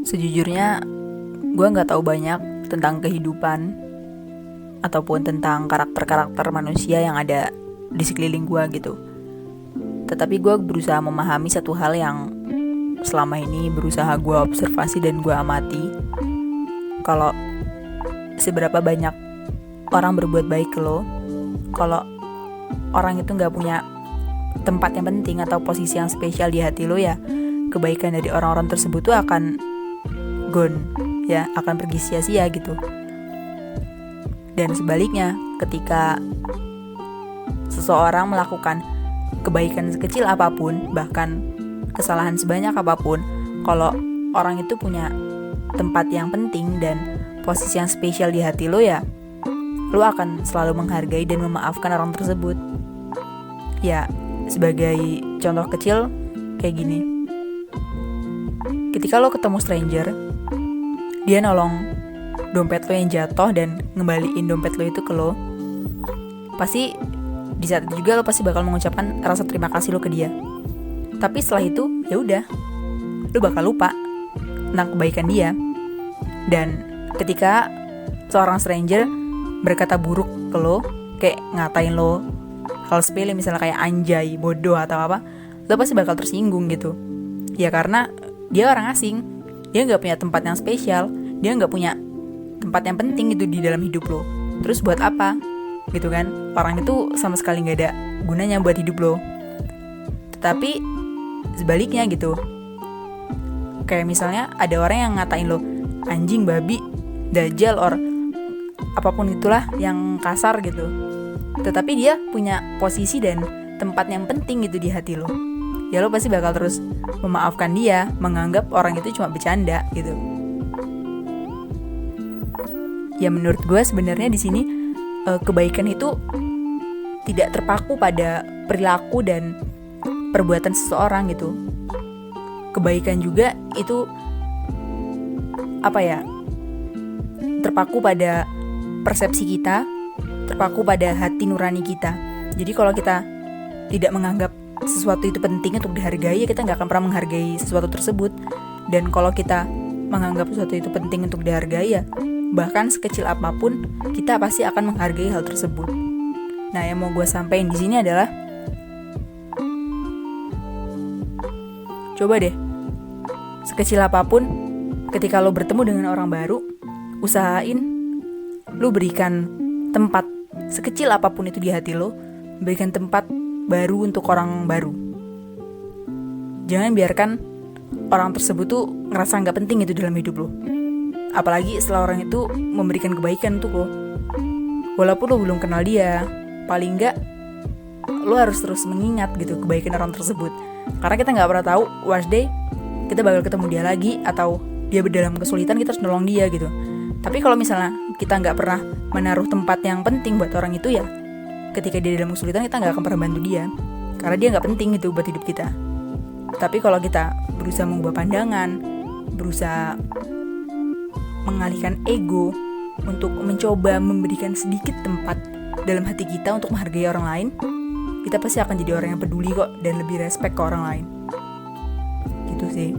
Sejujurnya, gue nggak tahu banyak tentang kehidupan ataupun tentang karakter-karakter manusia yang ada di sekeliling gue gitu. Tetapi gue berusaha memahami satu hal yang selama ini berusaha gue observasi dan gue amati. Kalau seberapa banyak orang berbuat baik ke lo, kalau orang itu nggak punya tempat yang penting atau posisi yang spesial di hati lo, ya kebaikan dari orang-orang tersebut tuh akan gone, ya akan pergi sia-sia gitu. Dan sebaliknya, ketika seseorang melakukan kebaikan sekecil apapun, bahkan kesalahan sebanyak apapun, kalau orang itu punya tempat yang penting dan posisi yang spesial di hati lo, ya lo akan selalu menghargai dan memaafkan orang tersebut. Ya, sebagai contoh kecil kayak gini. Ketika lo ketemu stranger, dia nolong dompet lo yang jatuh dan ngembaliin dompet lo itu ke lo, pasti di saat itu juga lo pasti bakal mengucapkan rasa terima kasih lo ke dia. Tapi setelah itu ya udah, lo bakal lupa tentang kebaikan dia. Dan ketika seorang stranger berkata buruk ke lo, kayak ngatain lo hal sepele misalnya kayak anjay, bodoh atau apa, lo pasti bakal tersinggung gitu. Ya karena dia orang asing, dia nggak punya tempat yang spesial, dia nggak punya tempat yang penting gitu di dalam hidup lo. Terus buat apa gitu kan? Orang itu sama sekali nggak ada gunanya buat hidup lo. Tetapi sebaliknya gitu, kayak misalnya ada orang yang ngatain lo anjing, babi, dajjal, or apapun itulah yang kasar gitu, tetapi dia punya posisi dan tempat yang penting gitu di hati lo, ya lo pasti bakal terus memaafkan dia, menganggap orang itu cuma bercanda gitu. Ya menurut gue sebenarnya di sini kebaikan itu tidak terpaku pada perilaku dan perbuatan seseorang gitu. Kebaikan juga itu terpaku pada persepsi kita, terpaku pada hati nurani kita. Jadi kalau kita tidak menganggap sesuatu itu penting untuk dihargai, ya kita nggak akan pernah menghargai sesuatu tersebut. Dan kalau kita menganggap sesuatu itu penting untuk dihargai, ya bahkan sekecil apapun kita pasti akan menghargai hal tersebut. Nah, yang mau gue sampaikan di sini adalah, coba deh, sekecil apapun, ketika lo bertemu dengan orang baru, usahain lo berikan tempat sekecil apapun itu di hati lo, berikan tempat baru untuk orang baru. Jangan biarkan orang tersebut tuh ngerasa gak penting itu dalam hidup lo. Apalagi setelah orang itu memberikan kebaikan untuk lo. Walaupun lo belum kenal dia, paling gak lo harus terus mengingat gitu kebaikan orang tersebut. Karena kita gak pernah tahu, one day kita bakal ketemu dia lagi, atau dia dalam kesulitan, kita harus nolong dia gitu. Tapi kalau misalnya kita gak pernah menaruh tempat yang penting buat orang itu, ya ketika dia dalam kesulitan kita gak akan pernah bantu dia, karena dia gak penting gitu buat hidup kita. Tapi kalau kita berusaha mengubah pandangan, berusaha mengalihkan ego untuk mencoba memberikan sedikit tempat dalam hati kita untuk menghargai orang lain, kita pasti akan jadi orang yang peduli kok, dan lebih respect ke orang lain. Gitu sih.